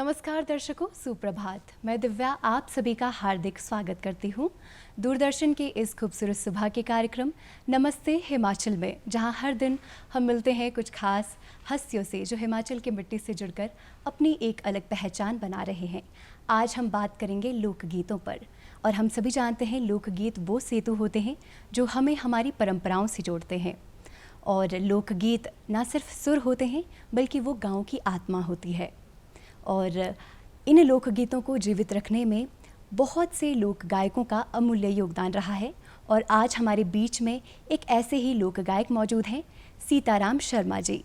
नमस्कार दर्शकों, सुप्रभात। मैं दिव्या आप सभी का हार्दिक स्वागत करती हूँ दूरदर्शन के इस खूबसूरत सुबह के कार्यक्रम नमस्ते हिमाचल में, जहाँ हर दिन हम मिलते हैं कुछ खास हस्तियों से जो हिमाचल की मिट्टी से जुड़कर अपनी एक अलग पहचान बना रहे हैं। आज हम बात करेंगे लोकगीतों पर, और हम सभी जानते हैं लोकगीत वो सेतु होते हैं जो हमें हमारी परंपराओं से जोड़ते हैं। और लोकगीत ना सिर्फ सुर होते हैं बल्कि वो गाँव की आत्मा होती है। और इन लोकगीतों को जीवित रखने में बहुत से लोक गायकों का अमूल्य योगदान रहा है। और आज हमारे बीच में एक ऐसे ही लोक गायक मौजूद हैं, सीताराम शर्मा जी,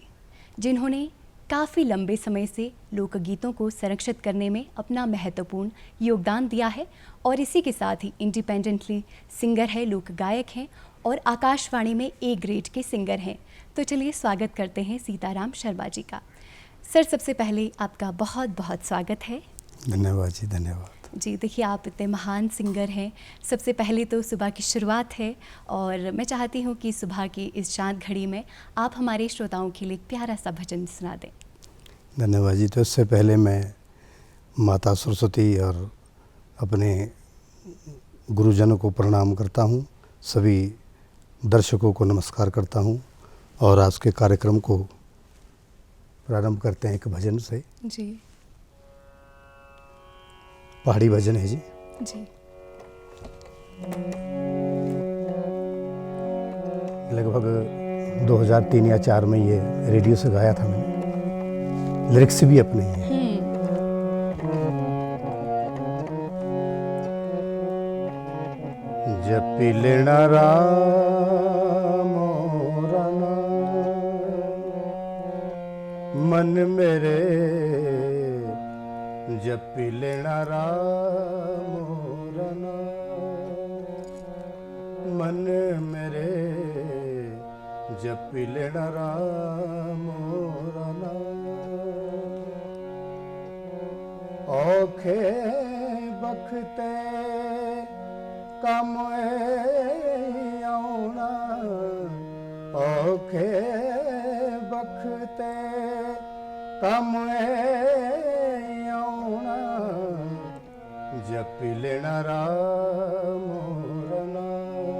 जिन्होंने काफ़ी लंबे समय से लोकगीतों को संरक्षित करने में अपना महत्वपूर्ण योगदान दिया है। और इसी के साथ ही इंडिपेंडेंटली सिंगर है, लोक गायक हैं और आकाशवाणी में ए ग्रेड के सिंगर हैं। तो चलिए स्वागत करते हैं सीताराम शर्मा जी का। सर, सबसे पहले आपका बहुत बहुत स्वागत है। धन्यवाद जी, धन्यवाद जी। देखिए, आप इतने महान सिंगर हैं। सबसे पहले तो सुबह की शुरुआत है और मैं चाहती हूँ कि सुबह की इस शांत घड़ी में आप हमारे श्रोताओं के लिए एक प्यारा सा भजन सुना दें। धन्यवाद जी। तो इससे पहले मैं माता सरस्वती और अपने गुरुजनों को प्रणाम करता हूँ, सभी दर्शकों को नमस्कार करता हूँ और आज के कार्यक्रम को प्रारंभ करते हैं एक भजन से। जी। पहाड़ी भजन है जी। जी। लगभग 2003 या 2004 में ये रेडियो से गाया था मैंने, लिरिक्स भी अपने ही हैं। जपि लेना राम मोरा नाम, मन मेरे जपि लेना राम मोरा नाम, मन मेरे जपि लेना राम मोरा नाम। औखे बखते कम आउना, औखे बखते कम आउना, जपि लेना राम मोरा नाम।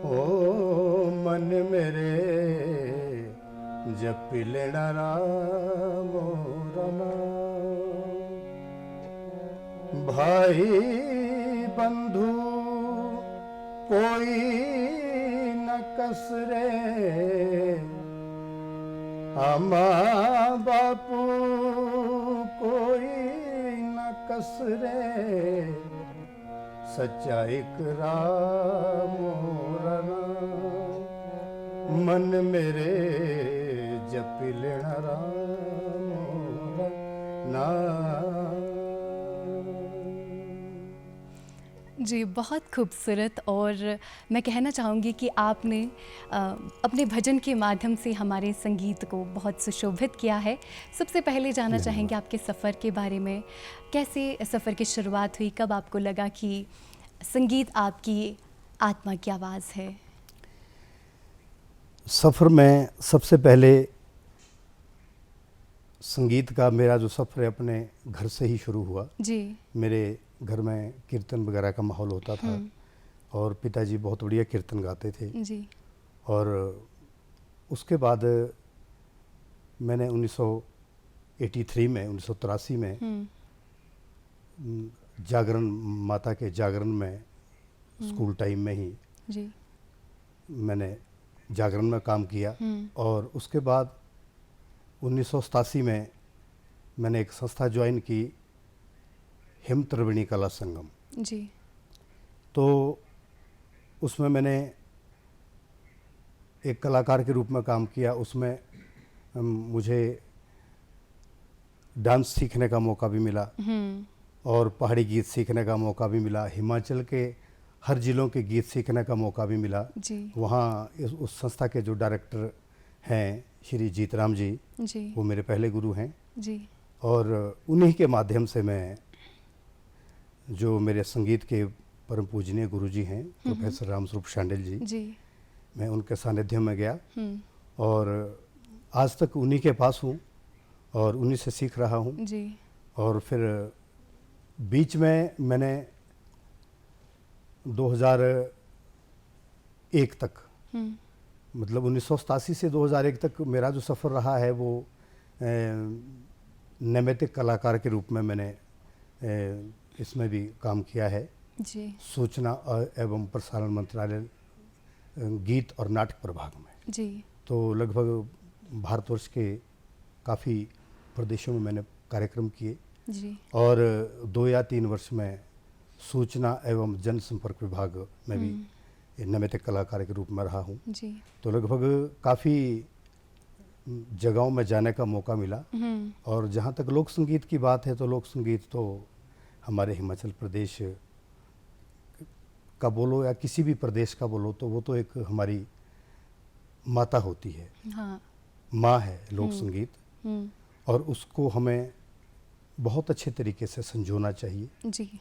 ओ मन मेरे जपि लेना राम मोरा नाम। भाई बंधु कोई न कसरे, माँ बापू कोई न कसरे, सच्चा एक राम मोरा नाम। मन मेरे जपि लेना राम मोरा नाम। जी, बहुत खूबसूरत। और मैं कहना चाहूँगी कि आपने अपने भजन के माध्यम से हमारे संगीत को बहुत सुशोभित किया है। सबसे पहले जानना चाहेंगे आपके सफ़र के बारे में। कैसे सफ़र की शुरुआत हुई? कब आपको लगा कि संगीत आपकी आत्मा की आवाज़ है? सफ़र में सबसे पहले संगीत का मेरा जो सफ़र है अपने घर से ही शुरू हुआ जी। मेरे घर में कीर्तन वगैरह का माहौल होता था और पिताजी बहुत बढ़िया कीर्तन गाते थे जी। और उसके बाद मैंने 1983 में 1983 में जागरण, माता के जागरण में स्कूल टाइम में ही जी मैंने जागरण में काम किया। और उसके बाद 1987 में मैंने एक संस्था ज्वाइन की, हिम त्रिवेणी कला संगम जी। तो उसमें मैंने एक कलाकार के रूप में काम किया। उसमें मुझे डांस सीखने का मौका भी मिला और पहाड़ी गीत सीखने का मौका भी मिला। हिमाचल के हर ज़िलों के गीत सीखने का मौका भी मिला जी। वहाँ उस संस्था के जो डायरेक्टर हैं श्री जीतराम जी, वो मेरे पहले गुरु हैं जी। और उन्हीं के माध्यम से मैं, जो मेरे संगीत के परम पूजनीय गुरुजी हैं प्रोफेसर रामस्वरूप शांडिल जी, मैं उनके सानिध्य में गया और आज तक उन्हीं के पास हूँ और उन्हीं से सीख रहा हूँ। जी। और फिर बीच में मैंने 2001 तक, मतलब 1987 से 2001 तक मेरा जो सफ़र रहा है वो नैमित्तिक कलाकार के रूप में मैंने इसमें भी काम किया है। जी। सूचना एवं प्रसारण मंत्रालय गीत और नाटक प्रभाग में। जी। तो लगभग भारतवर्ष के काफ़ी प्रदेशों में मैंने कार्यक्रम किए। जी। और 2 या 3 वर्ष में सूचना एवं जनसंपर्क विभाग में भी नैमित्तिक कलाकार के रूप में रहा हूँ। जी। तो लगभग काफ़ी जगहों में जाने का मौका मिला। और जहाँ तक लोक संगीत की बात है तो लोक संगीत तो हमारे हिमाचल प्रदेश का बोलो या किसी भी प्रदेश का बोलो तो वो तो एक हमारी माता होती है। हाँ। माँ है लोक संगीत। और उसको हमें बहुत अच्छे तरीके से संजोना चाहिए। जी।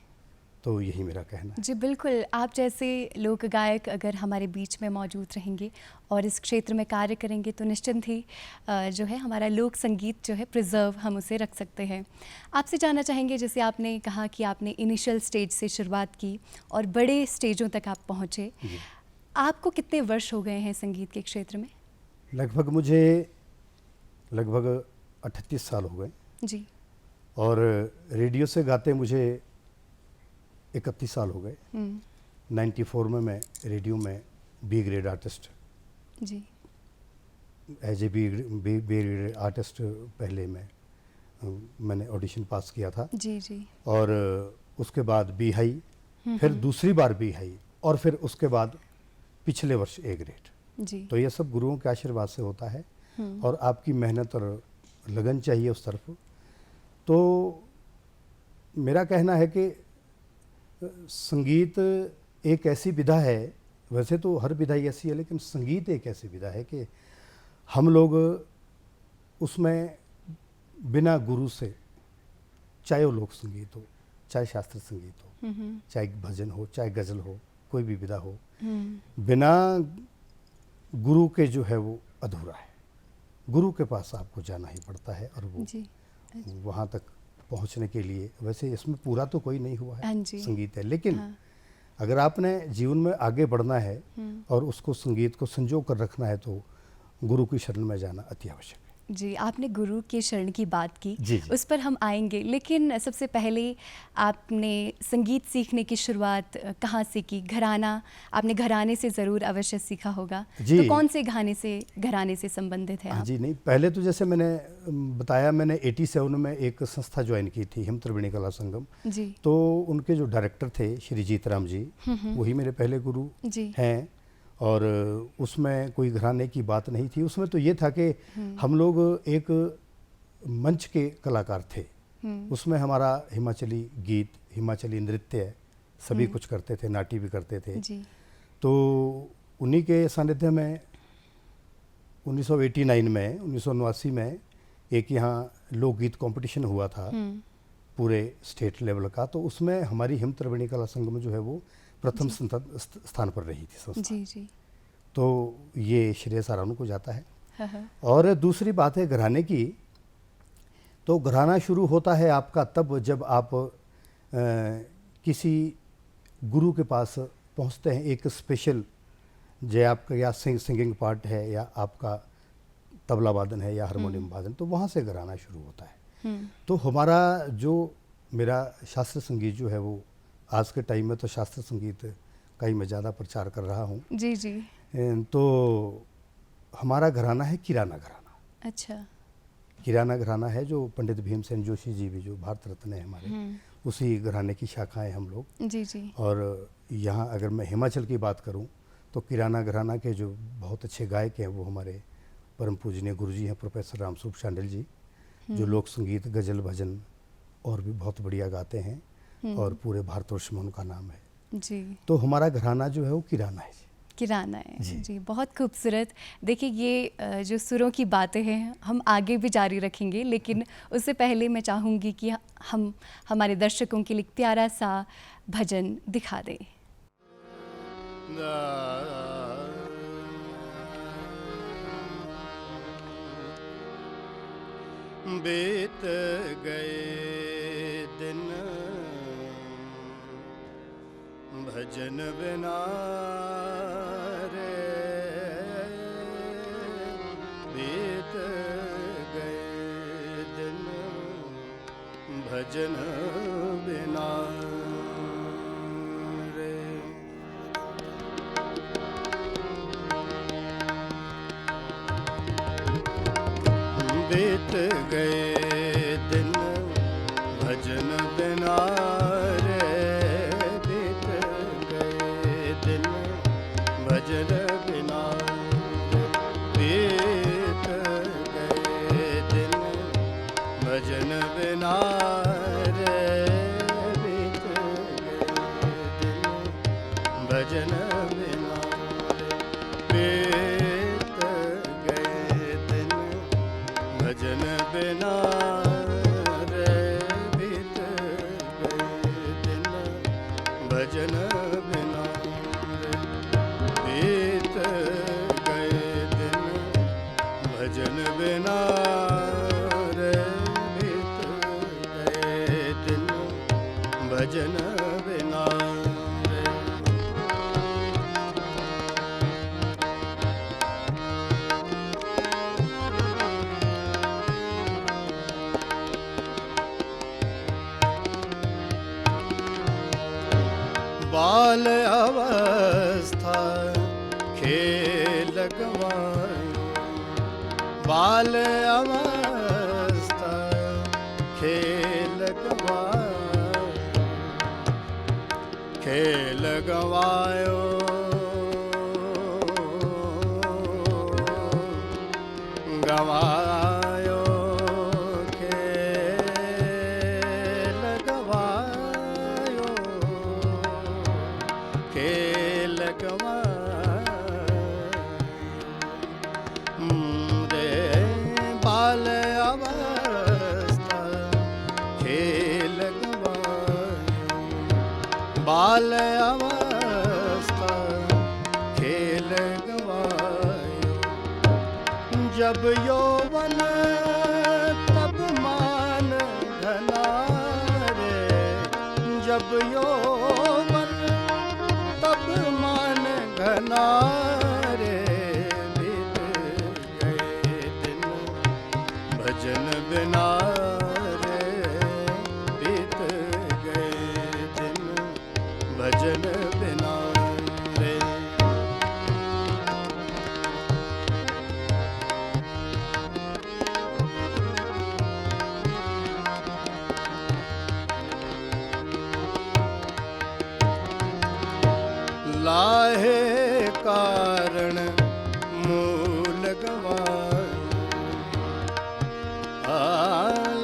तो यही मेरा कहना है। जी बिल्कुल, आप जैसे लोक गायक अगर हमारे बीच में मौजूद रहेंगे और इस क्षेत्र में कार्य करेंगे तो निश्चिंत ही जो है हमारा लोक संगीत जो है प्रिजर्व हम उसे रख सकते हैं। आपसे जानना चाहेंगे, जैसे आपने कहा कि आपने इनिशियल स्टेज से शुरुआत की और बड़े स्टेजों तक आप पहुँचे, आपको कितने वर्ष हो गए हैं संगीत के क्षेत्र में? लगभग मुझे 38 साल हो गए। जी। और रेडियो से गाते मुझे 31 साल हो गए। 94 में मैं रेडियो में बी ग्रेड आर्टिस्ट, जी, as a B grade artist पहले मैंने ऑडिशन पास किया था। जी जी। और उसके बाद बी हाई, फिर दूसरी बार बी हाई, और फिर उसके बाद पिछले वर्ष ए ग्रेड। जी। तो ये सब गुरुओं के आशीर्वाद से होता है और आपकी मेहनत और लगन चाहिए उस तरफ। तो मेरा कहना है कि संगीत एक ऐसी विधा है, वैसे तो हर विधा ही ऐसी है, लेकिन संगीत एक ऐसी विधा है कि हम लोग उसमें बिना गुरु से, चाहे वो लोक संगीत हो, चाहे शास्त्रीय संगीत हो, चाहे भजन हो, चाहे गज़ल हो, कोई भी विधा हो, बिना गुरु के जो है वो अधूरा है। गुरु के पास आपको जाना ही पड़ता है और वो वहाँ तक पहुँचने के लिए, वैसे इसमें पूरा तो कोई नहीं हुआ है, संगीत है, लेकिन अगर आपने जीवन में आगे बढ़ना है और उसको संगीत को संजो कर रखना है तो गुरु की शरण में जाना अति आवश्यक है। जी, आपने गुरु के शरण की बात की, जी। उस पर हम आएंगे, लेकिन सबसे पहले आपने संगीत सीखने की शुरुआत कहाँ से की? घराना, आपने घराने से ज़रूर अवश्य सीखा होगा। जी। तो कौन से घराने से संबंधित है आप? जी नहीं, पहले तो जैसे मैंने बताया, मैंने 87 में एक संस्था ज्वाइन की थी, हिम त्रिवेणी कला संगम। जी। तो उनके जो डायरेक्टर थे श्री जीतराम जी, वही मेरे पहले गुरु हैं। और उसमें कोई घराने की बात नहीं थी, उसमें तो ये था कि हम लोग एक मंच के कलाकार थे। उसमें हमारा हिमाचली गीत, हिमाचली नृत्य सभी कुछ करते थे, नाट्य भी करते थे। जी। तो उन्हीं के सानिध्य में 1989 में 1989 में एक यहाँ लोकगीत कंपटीशन हुआ था पूरे स्टेट लेवल का। तो उसमें हमारी हिम त्रिवेणी कला संगम जो है वो प्रथम स्थान पर रही थी संस्था। जी जी। तो ये श्रेय सारा उनको जाता है। हाँ। और दूसरी बात है घराने की, तो घराना शुरू होता है आपका तब जब आप किसी गुरु के पास पहुंचते हैं। एक स्पेशल जो आपका या सिंगिंग पार्ट है या आपका तबला वादन है या हारमोनियम वादन, तो वहाँ से घराना शुरू होता है। तो हमारा जो मेरा शास्त्रीय संगीत जो है वो आज के टाइम में तो शास्त्रीय संगीत का ही मैं ज़्यादा प्रचार कर रहा हूँ। जी जी। तो हमारा घराना है किराना घराना। अच्छा। किराना घराना है जो पंडित भीमसेन जोशी जी भी जो भारत रत्न है हमारे, उसी घराने की शाखा है हम लोग। जी जी। और यहाँ अगर मैं हिमाचल की बात करूँ तो किराना घराना के जो बहुत अच्छे गायक हैं वो हमारे परम पूजनीय गुरुजी हैं प्रोफेसर रामस्वरूप शांडिल जी, जो लोक संगीत, गज़ल, भजन और भी बहुत बढ़िया गाते हैं और पूरे भारतवर्ष में उनका नाम है। जी। तो हमारा घराना जो है वो किराना है। किराना है। जी, बहुत खूबसूरत। देखिए ये जो सुरों की बातें हैं हम आगे भी जारी रखेंगे, लेकिन उससे पहले मैं चाहूँगी कि हम हमारे दर्शकों के लिए प्यारा सा भजन दिखा दें। बीत गए दिन भजन बिना रे, बीत गए दिन भजन बिना रे। बीत गए दिन भजन बिना रे, बीत गए दिन भजन बिना रे, बीत गए दिन भजन बिना रे, बीत गए दिन भजन बिना रे, बीत गए दिन भजन बिना रे, बीत गए दिन भजन बिना रे, बीत गए दिन भजन बिना रे। बाल अवस्था खेल गवायो, बाल अवस्था खेल गवायो, खेल गवायो, गवायो खेल गवायो, खेल गवायो रे। बाल अवस्था खेल गवायो, बाल अवस्था खेल गवायो, जब यौवन तब मान घना रे, जब यौवन तब मान घना रे, बीत गए दिन भजन बिना रे, बीत गए दिन भजन बिना रे। लाहे कारण मूल गवायो,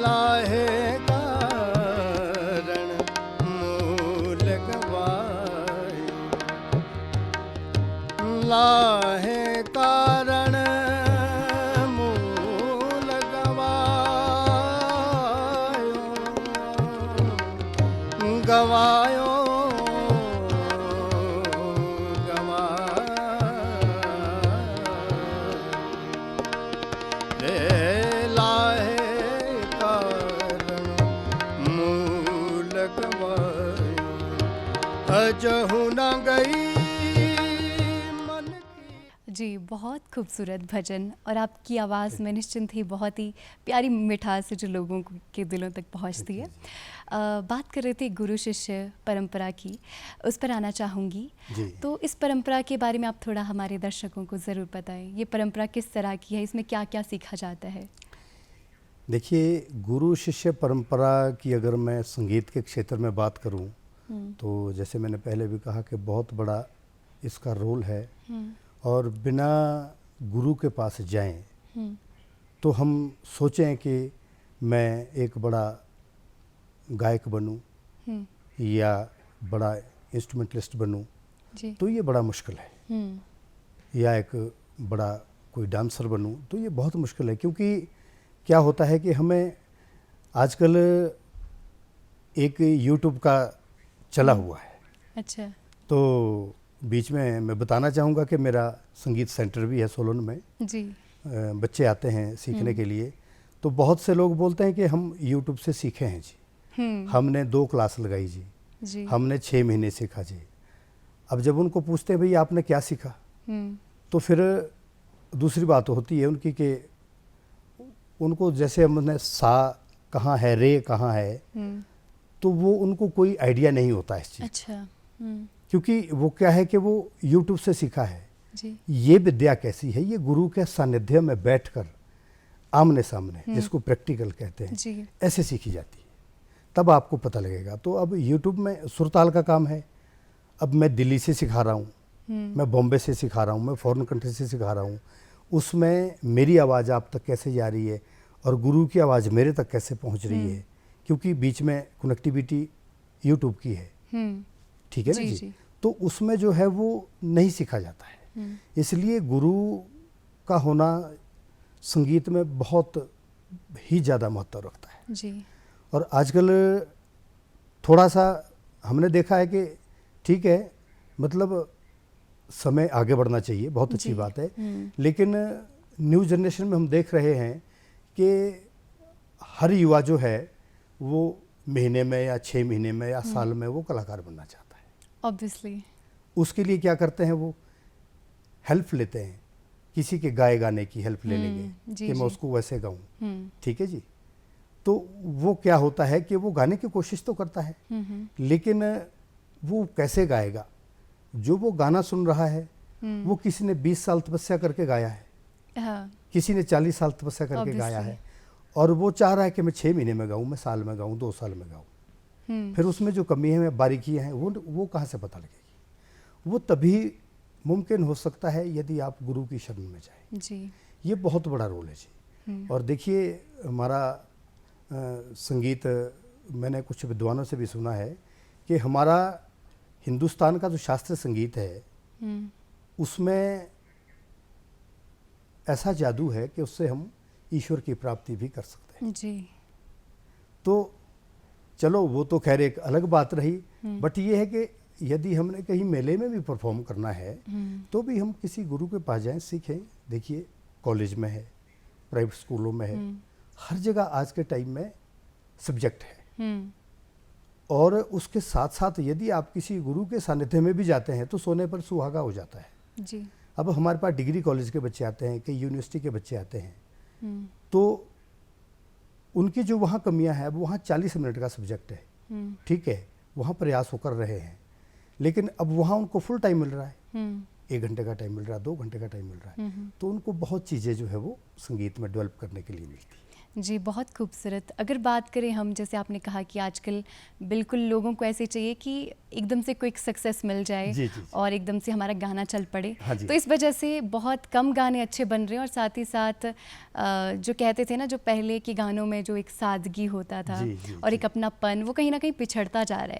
लाहे कारण मूल गवायो, लाहे कारण मूल गवायो, गवायो अजहु न गई मन की। जी, बहुत खूबसूरत भजन, और आपकी आवाज़ में निश्चिंत ही बहुत ही प्यारी मिठास है जो लोगों के दिलों तक पहुंचती है। बात कर रहे थे गुरु शिष्य परंपरा की, उस पर आना चाहूँगी। तो इस परंपरा के बारे में आप थोड़ा हमारे दर्शकों को ज़रूर बताएं, ये परंपरा किस तरह की है, इसमें क्या क्या सीखा जाता है? देखिए, गुरु शिष्य परंपरा की अगर मैं संगीत के क्षेत्र में बात करूं, तो जैसे मैंने पहले भी कहा कि बहुत बड़ा इसका रोल है, और बिना गुरु के पास जाएं तो हम सोचें कि मैं एक बड़ा गायक बनूं या बड़ा इंस्ट्रूमेंटलिस्ट बनूं, तो ये बड़ा मुश्किल है, या एक बड़ा कोई डांसर बनूं, तो ये बहुत मुश्किल है। क्योंकि क्या होता है कि हमें आजकल एक यूट्यूब का चला हुआ है। अच्छा। तो बीच में मैं बताना चाहूँगा कि मेरा संगीत सेंटर भी है सोलन में जी। बच्चे आते हैं सीखने के लिए, तो बहुत से लोग बोलते हैं कि हम यूट्यूब से सीखे हैं जी, हमने 2 क्लास लगाई जी, हमने 6 महीने सीखा जी। अब जब उनको पूछते हैं भाई आपने क्या सीखा, तो फिर दूसरी बात होती है उनकी कि उनको जैसे हमने सा कहाँ है, रे कहाँ है, तो वो उनको कोई आइडिया नहीं होता है इस चीज़। अच्छा। क्योंकि वो क्या है कि वो यूट्यूब से सीखा है जी। ये विद्या कैसी है, ये गुरु के सानिध्य में बैठकर आमने सामने, जिसको प्रैक्टिकल कहते हैं जी। ऐसे सीखी जाती है, तब आपको पता लगेगा। तो अब यूट्यूब में सुरताल का काम है। अब मैं दिल्ली से सिखा रहा हूँ, मैं बॉम्बे से सिखा रहा हूँ, मैं फॉरेन कंट्री से सिखा रहा हूँ, उसमें मेरी आवाज़ आप तक कैसे जा रही है और गुरु की आवाज़ मेरे तक कैसे पहुँच रही है, क्योंकि बीच में कनेक्टिविटी यूट्यूब की है, ठीक है ना जी। तो उसमें जो है वो नहीं सीखा जाता है। इसलिए गुरु का होना संगीत में बहुत ही ज़्यादा महत्व रखता है जी। और आजकल थोड़ा सा हमने देखा है कि ठीक है, मतलब समय आगे बढ़ना चाहिए, बहुत अच्छी बात है, लेकिन न्यू जनरेशन में हम देख रहे हैं कि हर युवा जो है वो महीने में या 6 महीने में या साल में वो कलाकार बनना चाहता है। ऑब्वियसली उसके लिए क्या करते हैं, वो हेल्प लेते हैं, किसी के गाए गाने की हेल्प ले लेंगे कि मैं उसको वैसे गाऊं, ठीक है जी। तो वो क्या होता है कि वो गाने की कोशिश तो करता है, लेकिन वो कैसे गाएगा। जो वो गाना सुन रहा है वो किसी ने 20 साल तपस्या करके गाया है, किसी ने 40 साल तपस्या करके गाया है, और वो चाह रहा है कि मैं 6 महीने में गाऊं, मैं साल में गाऊं, 2 साल में गाऊं। फिर उसमें जो कमी है, बारीकियां हैं, वो कहाँ से पता लगेगी। वो तभी मुमकिन हो सकता है यदि आप गुरु की शरण में जाएं जी। ये बहुत बड़ा रोल है जी। और देखिए हमारा संगीत, मैंने कुछ विद्वानों से भी सुना है कि हमारा हिंदुस्तान का जो शास्त्रीय संगीत है उसमें ऐसा जादू है कि उससे हम ईश्वर की प्राप्ति भी कर सकते हैं जी। तो चलो वो तो खैर एक अलग बात रही, बट ये है कि यदि हमने कहीं मेले में भी परफॉर्म करना है तो भी हम किसी गुरु के पास जाएं, सीखें। देखिए कॉलेज में है, प्राइवेट स्कूलों में है, हर जगह आज के टाइम में सब्जेक्ट है। और उसके साथ साथ यदि आप किसी गुरु के सानिध्य में भी जाते हैं तो सोने पर सुहागा हो जाता है जी। अब हमारे पास डिग्री कॉलेज के बच्चे आते हैं, कई यूनिवर्सिटी के बच्चे आते हैं, तो उनकी जो वहाँ कमियां हैं, अब वहाँ 40 मिनट का सब्जेक्ट है, ठीक है, वहाँ प्रयास वो कर रहे हैं, लेकिन अब वहाँ उनको फुल टाइम मिल रहा है, 1 घंटे का टाइम मिल रहा है, 2 घंटे का टाइम मिल रहा है, तो उनको बहुत चीज़ें जो है वो संगीत में डेवलप करने के लिए मिलती है। जी, बहुत खूबसूरत। अगर बात करें हम, जैसे आपने कहा कि आजकल बिल्कुल लोगों को ऐसे चाहिए कि एकदम से क्विक सक्सेस मिल जाए जी, जी, जी। और एकदम से हमारा गाना चल पड़े, हाँ, तो इस वजह से बहुत कम गाने अच्छे बन रहे हैं और साथ ही साथ जो कहते थे ना, जो पहले के गानों में जो एक सादगी होता था जी, जी, और जी। एक अपनापन, वो कहीं ना कहीं पिछड़ता जा रहा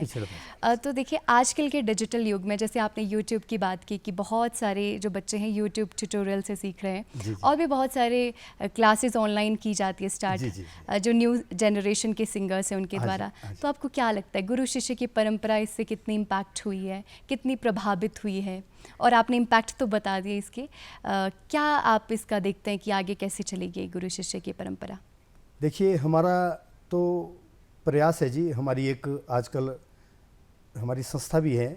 है। तो देखिए आजकल के डिजिटल युग में, जैसे आपने यूट्यूब की बात की कि बहुत सारे जो बच्चे हैं यूट्यूब ट्यूटोरियल से सीख रहे हैं, जी, जी। और भी बहुत सारे क्लासेस ऑनलाइन की जाती है स्टार्ट, जी, जी। जो न्यू जनरेशन के सिंगर्स हैं उनके हाँ जी, द्वारा। हाँ जी। तो आपको क्या लगता है गुरु शिष्य की परंपरा इससे कितनी इम्पैक्ट हुई है, कितनी प्रभावित हुई है? और आपने इम्पैक्ट तो बता दिए इसके, क्या आप इसका देखते हैं कि आगे कैसे चलेगी गुरु शिष्य की परंपरा? देखिए हमारा तो प्रयास है जी, हमारी एक आजकल हमारी संस्था भी है,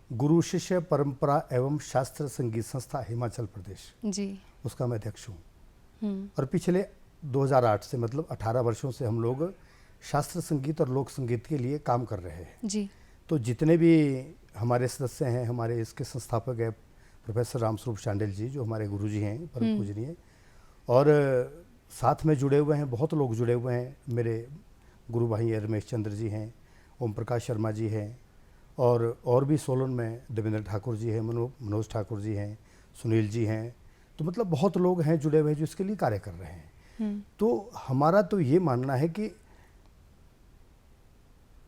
गुरु शिष्य परंपरा एवं शास्त्र संगीत संस्था हिमाचल प्रदेश, जी। उसका मैं अध्यक्ष हूँ। और पिछले 2008 से, मतलब 18 वर्षों से हम लोग शास्त्र संगीत और लोक संगीत के लिए काम कर रहे हैं जी। तो जितने भी हमारे सदस्य हैं, हमारे इसके संस्थापक है प्रोफेसर रामस्वरूप शांडिल जी, जो हमारे गुरुजी हैं, परम पूजनीय, और साथ में जुड़े हुए हैं बहुत लोग जुड़े हुए हैं। मेरे गुरु भाई रमेश चंद्र जी हैं, ओम प्रकाश शर्मा जी हैं, और भी सोलन में देवेंद्र ठाकुर जी हैं, मनोज ठाकुर जी हैं, सुनील जी हैं, तो मतलब बहुत लोग हैं जुड़े हुए जो इसके लिए कार्य कर रहे हैं। तो हमारा तो ये मानना है कि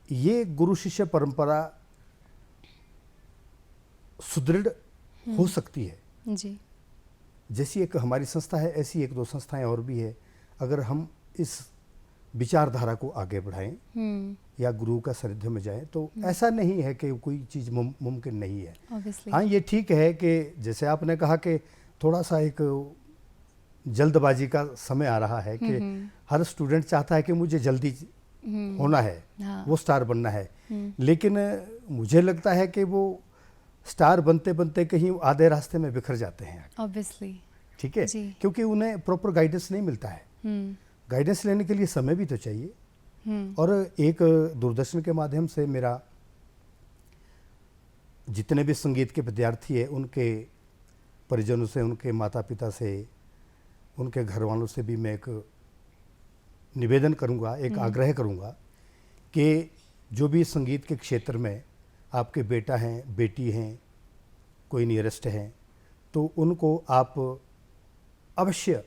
ये गुरु शिष्य परंपरा सुदृढ़ हो सकती है जी। जैसी एक हमारी संस्था है, ऐसी 1-2 संस्थाएं और भी है। अगर हम इस विचारधारा को आगे बढ़ाएं या गुरु का सानिध्य में जाएं तो ऐसा नहीं है कि कोई चीज़ मुमकिन नहीं है। हाँ, ये ठीक है कि जैसे आपने कहा कि थोड़ा सा एक जल्दबाजी का समय आ रहा है कि हर स्टूडेंट चाहता है कि मुझे जल्दी होना है, हाँ। वो स्टार बनना है, लेकिन मुझे लगता है कि वो स्टार बनते बनते कहीं आधे रास्ते में बिखर जाते हैं, ऑब्वियसली। ठीक है, जी। क्योंकि उन्हें प्रॉपर गाइडेंस नहीं मिलता है। गाइडेंस लेने के लिए समय भी तो चाहिए। और एक दूरदर्शन के माध्यम से मेरा जितने भी संगीत के विद्यार्थी हैं उनके परिजनों से, उनके माता पिता से, उनके घर वालों से भी मैं एक निवेदन करूंगा, एक आग्रह करूंगा कि जो भी संगीत के क्षेत्र में आपके बेटा हैं, बेटी हैं, कोई नियरेस्ट हैं, तो उनको आप अवश्य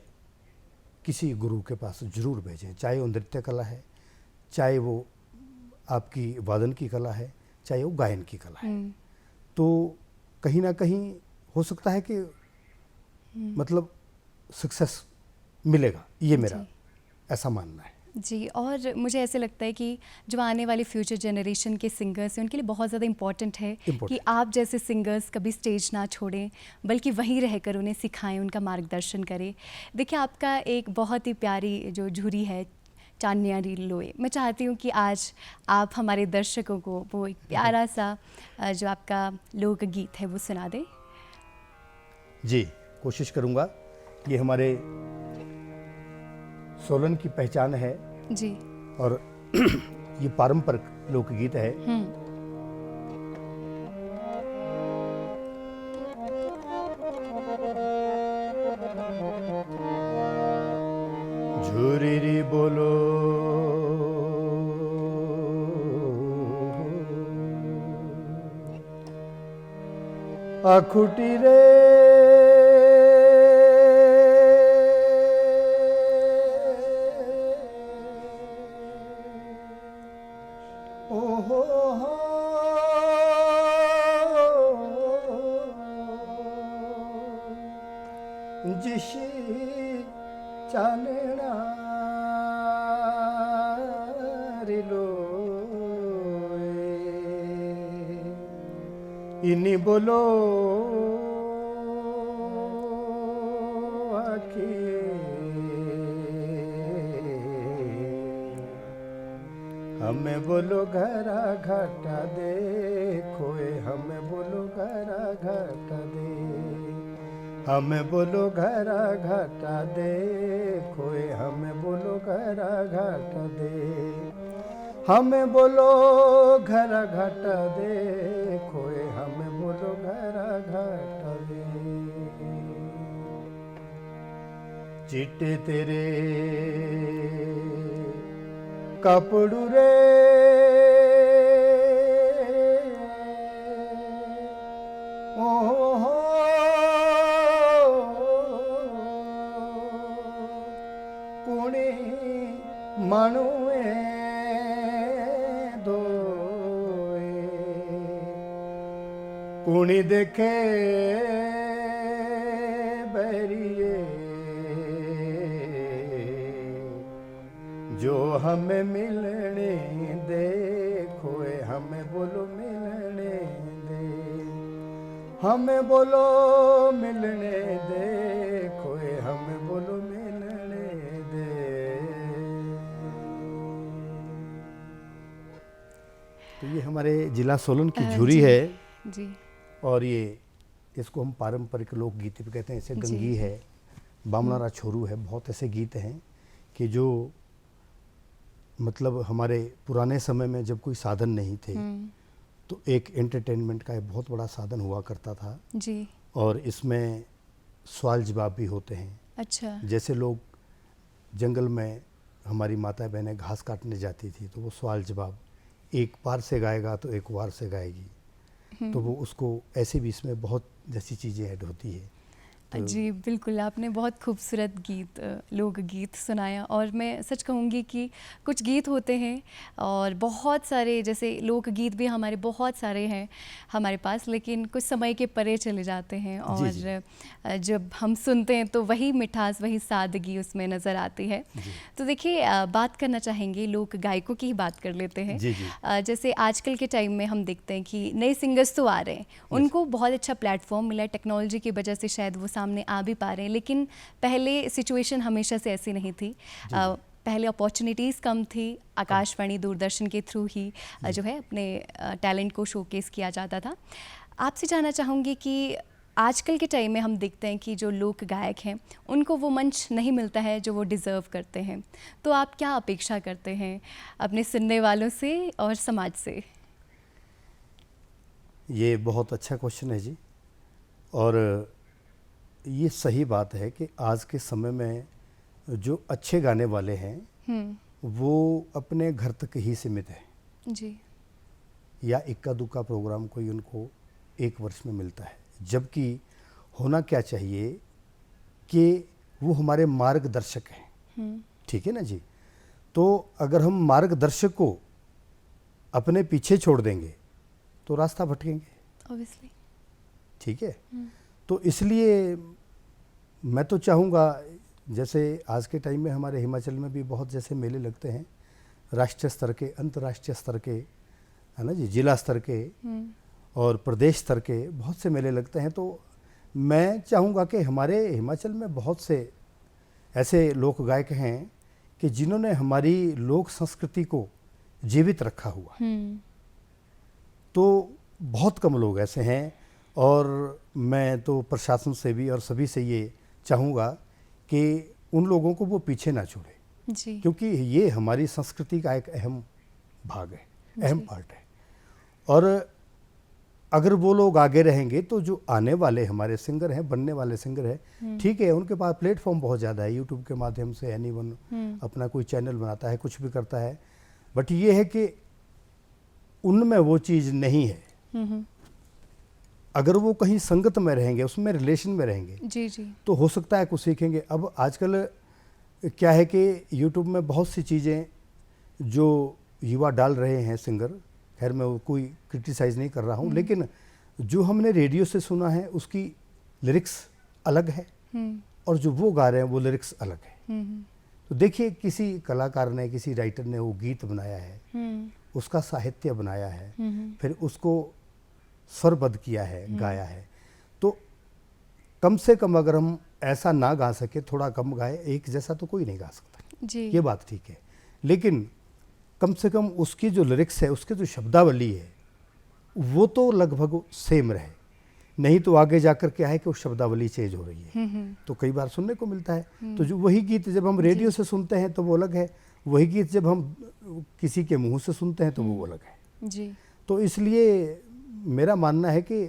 किसी गुरु के पास जरूर भेजें, चाहे वो नृत्य कला है, चाहे वो आपकी वादन की कला है, चाहे वो गायन की कला है। तो कहीं ना कहीं हो सकता है कि मतलब सक्सेस मिलेगा, ये मेरा ऐसा मानना है। जी, और मुझे ऐसे लगता है कि जो आने वाले फ्यूचर जनरेशन के सिंगर्स हैं उनके लिए बहुत ज़्यादा इम्पॉर्टेंट है कि आप जैसे सिंगर्स कभी स्टेज ना छोड़ें, बल्कि वहीं रहकर उन्हें सिखाएं, उनका मार्गदर्शन करें। देखिए, आपका एक बहुत ही प्यारी जो झुरी है चांदनिया लोए, मैं चाहती हूँ कि आज आप हमारे दर्शकों को वो एक प्यारा सा जो आपका लोकगीत है वो सुना दें। जी, कोशिश करूँगा। ये हमारे सोलन की पहचान है जी, और ये पारंपरिक लोकगीत है। झूरी री बोलो आखुटी रे जिशी चानना रिलो इन्हीं बोलो आके हमें बोलो घरा घाटा दे खोए, हमें बोलो घरा घाटा दे, हमें बोलो घरा घाटा दे खोए, हमें बोलो घरा घाटा दे, हमें बोलो घरा घाटा दे खोए, हमें बोलो घरा घाटा दे। चिट्टे तेरे कपड़ू रे मनुए दोए कुणी देखे बैरिए जो हमें मिलने दे खोए, हमें बोलो मिलने दे, हमें बोलो मिलने दे खोए, हमें बोलो मिलने दे। तो ये हमारे जिला सोलन की झुरी है जी, और ये इसको हम पारंपरिक लोकगीत भी कहते हैं। ऐसे गंगी है, बामणारा छोरू है, बहुत ऐसे गीत हैं कि जो मतलब हमारे पुराने समय में जब कोई साधन नहीं थे तो एक एंटरटेनमेंट का एक बहुत बड़ा साधन हुआ करता था जी, और इसमें सवाल जवाब भी होते हैं। अच्छा, जैसे लोग जंगल में हमारी माता बहनें घास काटने जाती थी तो वो सवाल जवाब एक पार से गाएगा तो एक वार से गाएगी, तो वो उसको ऐसे भी इसमें बहुत जैसी चीज़ें ऐड होती है। जी बिल्कुल, आपने बहुत खूबसूरत गीत लोकगीत सुनाया और मैं सच कहूँगी कि कुछ गीत होते हैं और बहुत सारे जैसे लोकगीत भी हमारे बहुत सारे हैं हमारे पास, लेकिन कुछ समय के परे चले जाते हैं और जब हम सुनते हैं तो वही मिठास, वही सादगी उसमें नज़र आती है। तो देखिए, बात करना चाहेंगे लोक गायकों की ही बात कर लेते हैं। जैसे आजकल के टाइम में हम देखते हैं कि नए सिंगर्स तो आ रहे हैं, उनको बहुत अच्छा प्लेटफॉर्म मिला है, टेक्नोलॉजी की वजह से शायद वो सामने आ भी पा रहे हैं, लेकिन पहले सिचुएशन हमेशा से ऐसी नहीं थी। पहले अपॉर्चुनिटीज़ कम थी, आकाशवाणी दूरदर्शन के थ्रू ही जो है अपने टैलेंट को शोकेस किया जाता था। आपसे जानना चाहूँगी कि आजकल के टाइम में हम देखते हैं कि जो लोक गायक हैं उनको वो मंच नहीं मिलता है जो वो डिज़र्व करते हैं, तो आप क्या अपेक्षा करते हैं अपने सुनने वालों से और समाज से? ये बहुत अच्छा क्वेश्चन है जी। और ये सही बात है कि आज के समय में जो अच्छे गाने वाले हैं वो अपने घर तक ही सीमित है जी। या इक्का दुक्का प्रोग्राम कोई उनको एक वर्ष में मिलता है, जबकि होना क्या चाहिए कि वो हमारे मार्गदर्शक हैं। ठीक है ना जी। तो अगर हम मार्गदर्शक को अपने पीछे छोड़ देंगे तो रास्ता भटकेंगे, ऑब्वियसली। ठीक है। तो इसलिए मैं तो चाहूँगा, जैसे आज के टाइम में हमारे हिमाचल में भी बहुत जैसे मेले लगते हैं, राष्ट्रीय स्तर के, अंतर्राष्ट्रीय स्तर के, है ना जी, जिला स्तर के और प्रदेश स्तर के बहुत से मेले लगते हैं। तो मैं चाहूँगा कि हमारे हिमाचल में बहुत से ऐसे लोक गायक हैं कि जिन्होंने हमारी लोक संस्कृति को जीवित रखा हुआ। तो बहुत कम लोग ऐसे हैं, और मैं तो प्रशासन से भी और सभी से ये चाहूँगा कि उन लोगों को वो पीछे ना छोड़े जी। क्योंकि ये हमारी संस्कृति का एक अहम भाग है, अहम पार्ट है। और अगर वो लोग आगे रहेंगे तो जो आने वाले हमारे सिंगर हैं, बनने वाले सिंगर हैं, ठीक है, उनके पास प्लेटफॉर्म बहुत ज़्यादा है, यूट्यूब के माध्यम से एनीवन अपना कोई चैनल बनाता है, कुछ भी करता है, बट ये है कि उनमें वो चीज़ नहीं है। अगर वो कहीं संगत में रहेंगे, उसमें रिलेशन में रहेंगे, जी जी, तो हो सकता है कुछ सीखेंगे। अब आजकल क्या है कि यूट्यूब में बहुत सी चीज़ें जो युवा डाल रहे हैं सिंगर, खैर मैं वो कोई क्रिटिसाइज़ नहीं कर रहा हूँ, लेकिन जो हमने रेडियो से सुना है उसकी लिरिक्स अलग है और जो वो गा रहे हैं वो लिरिक्स अलग है। तो देखिए, किसी कलाकार ने, किसी राइटर ने वो गीत बनाया है, उसका साहित्य बनाया है, फिर उसको स्वरबद्ध किया है, गाया है। तो कम से कम अगर हम ऐसा ना गा सके, थोड़ा कम गाए, एक जैसा तो कोई नहीं गा सकता जी। ये बात ठीक है, लेकिन कम से कम उसकी जो लिरिक्स है, उसकी जो शब्दावली है, वो तो लगभग सेम रहे, नहीं तो आगे जाकर क्या है कि वो शब्दावली चेंज हो रही है। तो कई बार सुनने को मिलता है। तो जो वही गीत जब हम रेडियो से सुनते हैं तो वो अलग है, वही गीत जब हम किसी के मुंह से सुनते हैं तो वो अलग है जी। तो इसलिए मेरा मानना है कि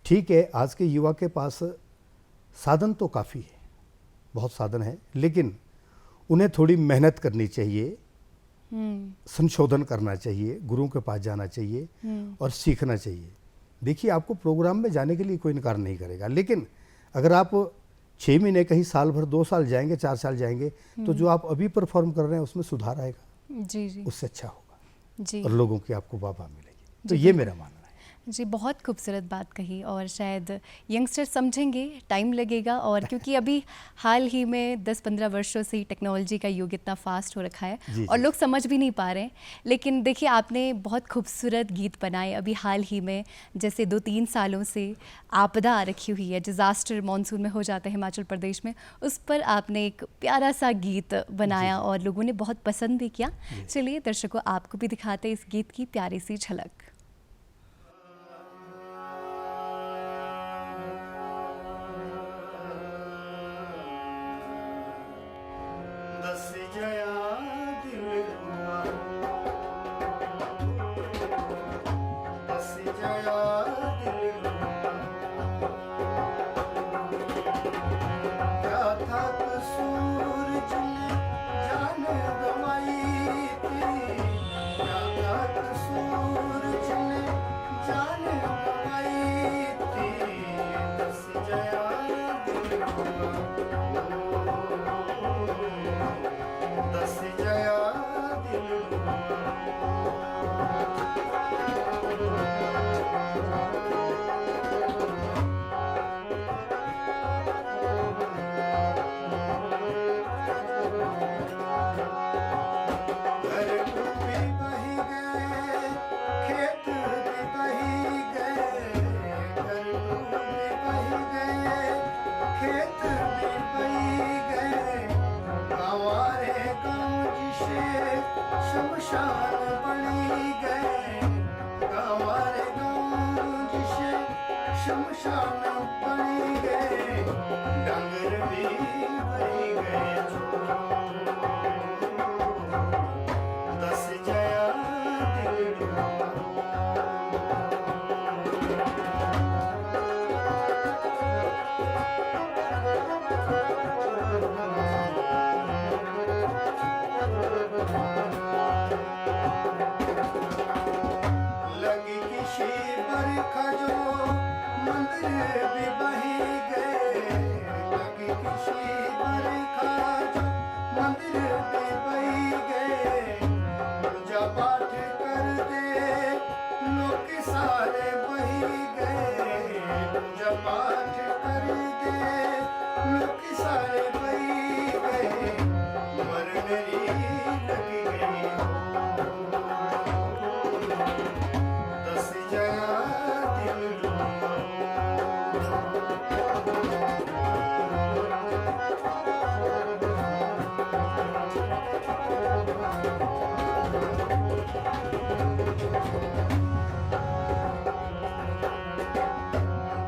ठीक है, आज के युवा के पास साधन तो काफ़ी है, बहुत साधन है, लेकिन उन्हें थोड़ी मेहनत करनी चाहिए, संशोधन करना चाहिए, गुरुओं के पास जाना चाहिए और सीखना चाहिए। देखिए, आपको प्रोग्राम में जाने के लिए कोई इनकार नहीं करेगा, लेकिन अगर आप 6 महीने, कहीं साल भर, 2 साल जाएंगे, 4 साल जाएंगे, तो जो आप अभी परफॉर्म कर रहे हैं उसमें सुधार आएगा, जी जी, उससे अच्छा होगा जी। और लोगों की आपको वाह-वाह मिलेगी। तो ये मेरा मानना है। जी, बहुत खूबसूरत बात कही, और शायद यंगस्टर समझेंगे, टाइम लगेगा, और क्योंकि अभी हाल ही में 10-15 वर्षों से ही टेक्नोलॉजी का युग इतना फास्ट हो रखा है जी, और जी। लोग समझ भी नहीं पा रहे हैं। लेकिन देखिए, आपने बहुत खूबसूरत गीत बनाए अभी हाल ही में, जैसे 2-3 सालों से आपदा आ रखी हुई है, डिज़ास्टर मॉनसून में हो जाता है हिमाचल प्रदेश में, उस पर आपने एक प्यारा सा गीत बनाया और लोगों ने बहुत पसंद भी किया। चलिए दर्शकों, आपको भी दिखाते इस गीत की प्यारी सी झलक। खेत में बही गए, हमारे गाँव जिसे शमशान बनी गए, गाँव रे गाँव जिसे शमशान बनी गए, डांगर भी भरी गए छोरा, दस जया दिल डूबा। लगी किसी बरखा जो मंदिर भी बही गए, लगी किसी बरखा जो मंदिर भी बही गए, पूजा पाठ कर दे लोग सारे बही गए, पूजा पाठ कर दे लोग सारे बही गए, मरने लगी गई दस जया दिल डूबा।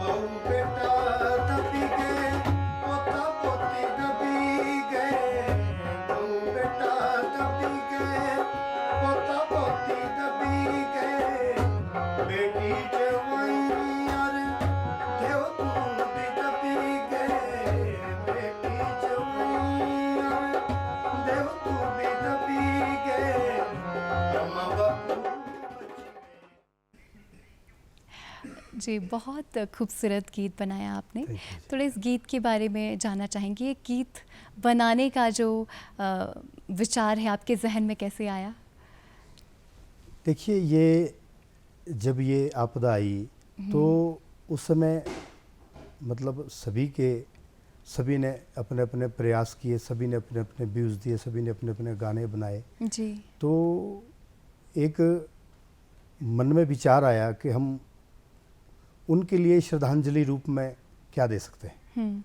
बहू बेटा दबी गए, पोता पोती दबी गए, बहू बेटा दबी गए, पोता पोती दबी गए, बेटी जवाई और देव तू भी दबी गए, बेटी जवाई और देव तू भी दबी गए, माँ बापू बच गए। जी, बहुत खूबसूरत गीत बनाया आपने। Thank you, जी। थोड़ा इस गीत के बारे में जानना चाहेंगे, ये गीत बनाने का जो विचार है आपके जहन में कैसे आया? देखिए, ये जब ये आपदा आई तो उस समय मतलब सभी ने अपने अपने प्रयास किए, सभी ने अपने अपने व्यूज़ दिए, सभी ने अपने अपने गाने बनाए। जी। तो एक मन में विचार आया कि हम उनके लिए श्रद्धांजलि रूप में क्या दे सकते हैं। हम्म।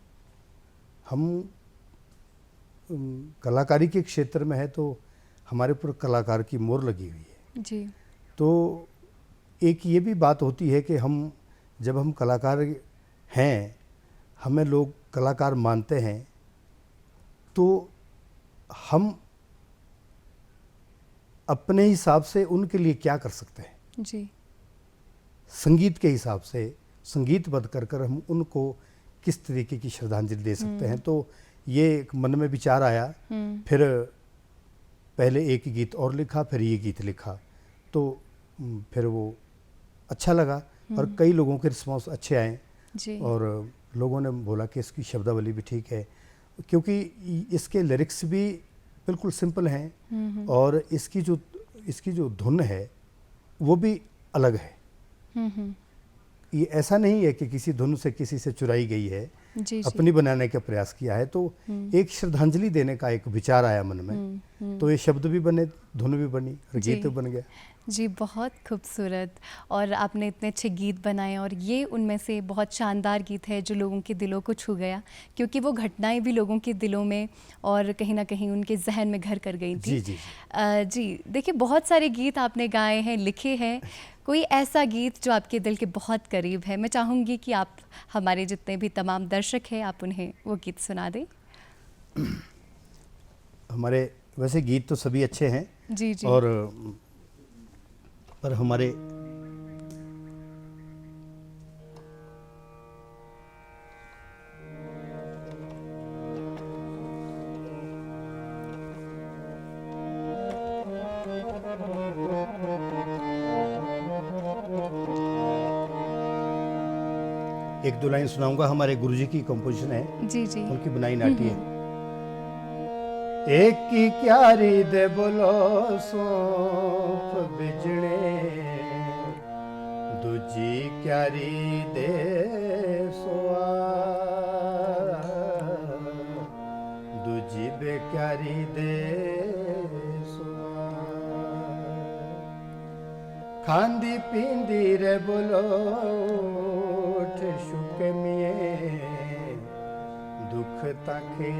हम कलाकारी के क्षेत्र में है तो हमारे ऊपर कलाकार की मोहर लगी हुई है। जी। तो एक ये भी बात होती है कि जब हम कलाकार हैं, हमें लोग कलाकार मानते हैं, तो हम अपने हिसाब से उनके लिए क्या कर सकते हैं। जी। संगीत के हिसाब से संगीतबद्ध कर हम उनको किस तरीके की श्रद्धांजलि दे सकते हैं। तो ये एक मन में विचार आया। फिर पहले एक गीत और लिखा, फिर ये गीत लिखा, तो फिर वो अच्छा लगा और कई लोगों के रिस्पॉन्स अच्छे आए जी। और लोगों ने बोला कि इसकी शब्दावली भी ठीक है, क्योंकि इसके लिरिक्स भी बिल्कुल सिंपल हैं और इसकी जो धुन है वो भी अलग है। ये ऐसा नहीं है कि किसी धुन से किसी से चुराई गई है, जी। अपनी बनाने का प्रयास किया है। तो एक श्रद्धांजलि देने का एक विचार आया मन में, तो ये शब्द भी बने, धुन भी बनी और गीत बन गया। जी, बहुत खूबसूरत। और आपने इतने अच्छे गीत बनाए और ये उनमें से बहुत शानदार गीत है जो लोगों के दिलों को छू गया, क्योंकि वो घटनाएं भी लोगों के दिलों में और कहीं ना कहीं उनके जहन में घर कर गई थी। जी। जी, देखिए, बहुत सारे गीत आपने गाए हैं, लिखे हैं। कोई ऐसा गीत जो आपके दिल के बहुत करीब है? मैं चाहूँगी कि आप हमारे जितने भी तमाम दर्शक हैं, आप उन्हें वो गीत सुना दें। हमारे वैसे गीत तो सभी अच्छे हैं। जी। जी। और पर हमारे एक दो लाइन सुनाऊंगा। हमारे गुरुजी की कंपोजिशन है। जी। जी। उनकी बनाई नाटी है। एक की क्यारी दे बोलो सौंफ बिजने, दूजी क्यारी दे सोआ, दूजी बेक्यारी दे सोआ, खांदी पींदी रे बोलो शुके मिये, दुख ताखे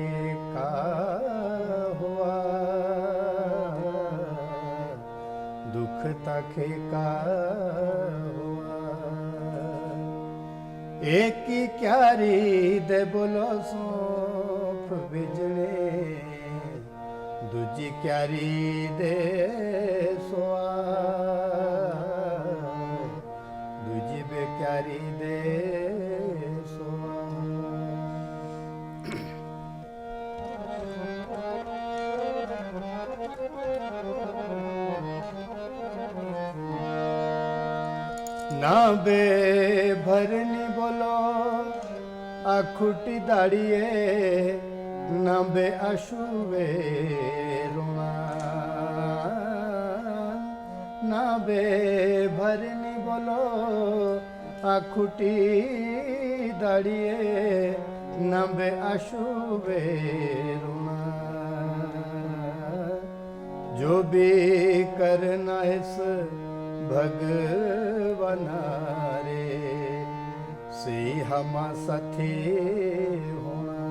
का हुआ, दुख तखे का हुआ। एक की क्यारी दे बोलो सौंफ बिजने, दूजी क्यारी दे सोआ, दूजी बेक्यारी दे सोआ। ना बे भरनी बोलो आखुटी दाड़िए, ना बे अशुवे रोना, ना बे भरनी बोलो आखुटी दाड़िए, ना बे अशुवे रोना। जो भी करना इस भगवाना रे, से हमा साथी होना।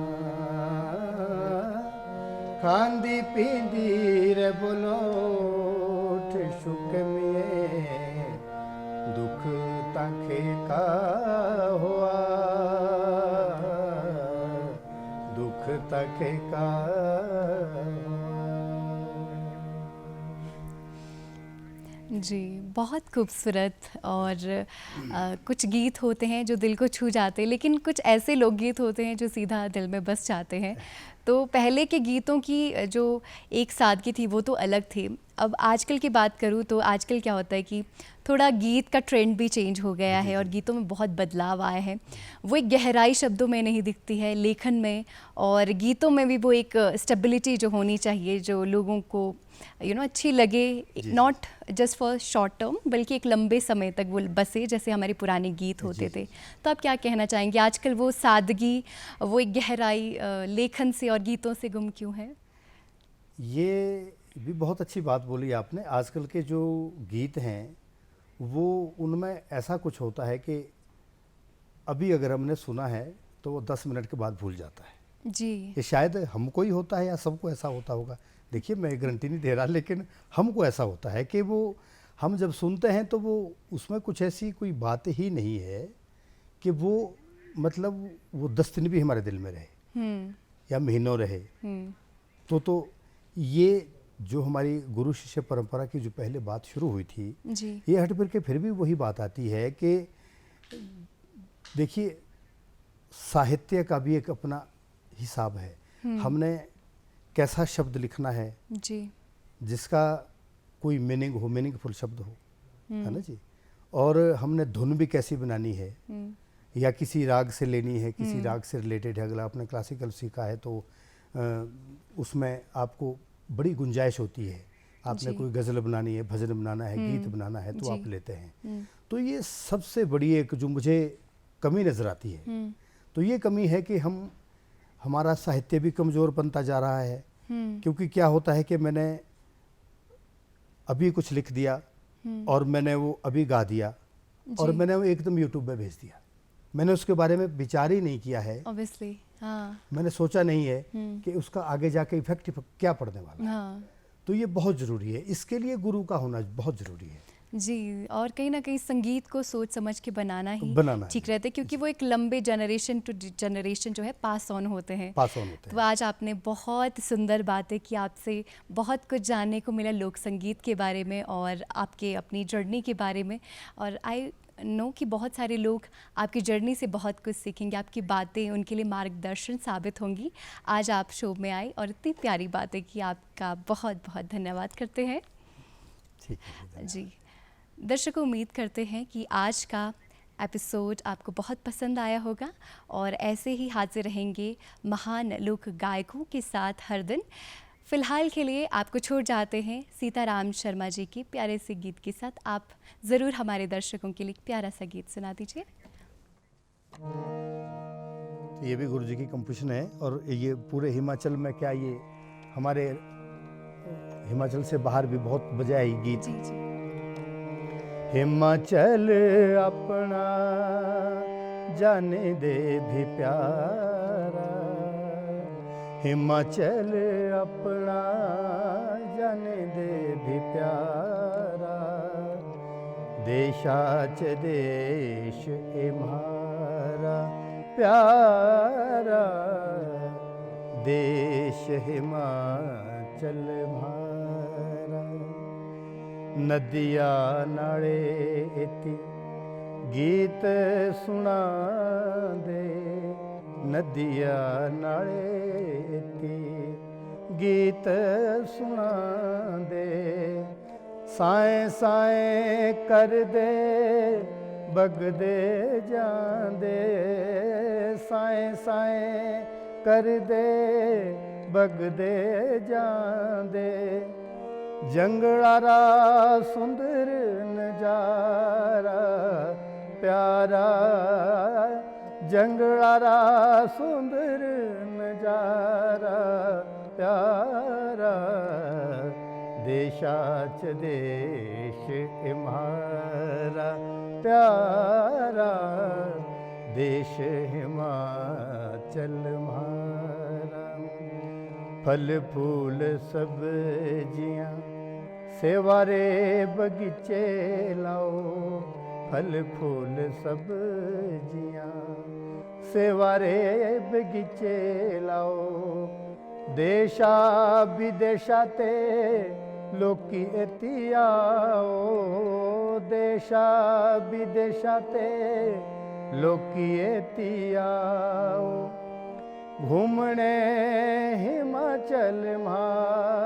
खांदी पींदी रे बोलो सुख में, दुख ताखे का हुआ, दुख ताखे का हुआ। जी, बहुत खूबसूरत। और कुछ गीत होते हैं जो दिल को छू जाते हैं, लेकिन कुछ ऐसे लोकगीत होते हैं जो सीधा दिल में बस जाते हैं। तो पहले के गीतों की जो एक सादगी थी वो तो अलग थी। अब आजकल की बात करूँ तो आजकल क्या होता है कि थोड़ा गीत का ट्रेंड भी चेंज हो गया है और गीतों में बहुत बदलाव आए हैं। वो एक गहराई शब्दों में नहीं दिखती है, लेखन में और गीतों में भी वो एक स्टेबिलिटी जो होनी चाहिए, जो लोगों को अच्छी लगे, not just for short term बल्कि एक लंबे समय तक वो बसे, जैसे हमारे पुराने गीत होते थे। तो आप क्या कहना चाहेंगे, आजकल वो सादगी, वो एक गहराई लेखन से और गीतों से गुम क्यों है? ये भी बहुत अच्छी बात बोली आपने। आजकल के जो गीत हैं वो उनमें ऐसा कुछ होता है कि अभी अगर हमने सुना है तो वो 10 मिनट के बाद भूल जाता है जी। ये शायद हमको ही होता है या सबको ऐसा होता होगा, देखिए मैं गारंटी नहीं दे रहा, लेकिन हमको ऐसा होता है कि वो हम जब सुनते हैं तो वो उसमें कुछ ऐसी कोई बात ही नहीं है कि वो मतलब वो 10 दिन भी हमारे दिल में रहे या महीनों रहे। तो ये जो हमारी गुरु शिष्य परंपरा की जो पहले बात शुरू हुई थी जी। ये हट फिर के फिर भी वही बात आती है कि देखिए साहित्य का भी एक अपना हिसाब है। हमने कैसा शब्द लिखना है जी, जिसका कोई मीनिंग हो, मीनिंगफुल शब्द हो, है ना जी। और हमने धुन भी कैसी बनानी है, या किसी राग से लेनी है, किसी राग से रिलेटेड है। अगर आपने क्लासिकल सीखा है तो उसमें आपको बड़ी गुंजाइश होती है। आपने कोई गज़ल बनानी है, भजन बनाना है, गीत बनाना है तो आप लेते हैं। तो ये सबसे बड़ी एक जो मुझे कमी नज़र आती है, तो ये कमी है कि हमारा साहित्य भी कमज़ोर बनता जा रहा है। क्योंकि क्या होता है कि मैंने अभी कुछ लिख दिया और मैंने वो अभी गा दिया और मैंने वो एकदम यूट्यूब पे भेज दिया। मैंने उसके बारे में विचार ही नहीं किया है, ऑब्वियसली। हाँ। मैंने सोचा नहीं है कि उसका आगे जाके इफेक्ट क्या पड़ने वाला है। हाँ। तो ये बहुत ज़रूरी है, इसके लिए गुरु का होना बहुत ज़रूरी है जी। और कहीं ना कहीं संगीत को सोच समझ के बनाना ही ठीक रहता है, क्योंकि वो एक लंबे जनरेशन टू जनरेशन जो है पास ऑन होते हैं। तो आज आपने बहुत सुंदर बातें की, आपसे बहुत कुछ जानने को मिला लोक संगीत के बारे में और आपके अपनी जर्नी के बारे में। और आई नो कि बहुत सारे लोग आपकी जर्नी से बहुत कुछ सीखेंगे, आपकी बातें उनके लिए मार्गदर्शन साबित होंगी। आज आप शो में आए और इतनी प्यारी बातें की, आपका बहुत बहुत धन्यवाद करते हैं। ठीक है जी। दर्शकों, उम्मीद करते हैं कि आज का एपिसोड आपको बहुत पसंद आया होगा और ऐसे ही हाजिर रहेंगे महान लोक गायकों के साथ हर दिन। फ़िलहाल के लिए आपको छोड़ जाते हैं सीताराम शर्मा जी के प्यारे से गीत के साथ। आप ज़रूर हमारे दर्शकों के लिए प्यारा सा गीत सुना दीजिए। ये भी गुरु जी की कंपोजिशन है और ये पूरे हिमाचल में, क्या ये हमारे हिमाचल से बाहर भी बहुत बजा है ये गीत। जी जी। हिमाचल अपना जाने दे भी प्यारा, हिमाचल अपना जाने दे भी प्यारा, देशाच देश ए म्हारा प्यारा, देश हिमाचल म्हारा। नदिया नाले इति गीत सुना दे, नदिया नाले इति गीत सुना दे। साएं साएं कर दे बगदे जांदे, साएं साएं कर दे बगदे जांदे। जंगलारा सुंदर नजारा प्यारा, जंगलारा सुंदर नजारा प्यारा। देशाच देश ए म्हारा प्यारा, देश हिमाचल म्हारा। फल फूल सब्जियाँ सेवारे बगीचे लाओ, फल फूल सब्जियाँ सेवारे बगीचे लाओ। देशा विदेशा ते लोकी इति आओ, देशा विदेशा ते लोकी इति आओ। घूमने हिमाचल म्हारा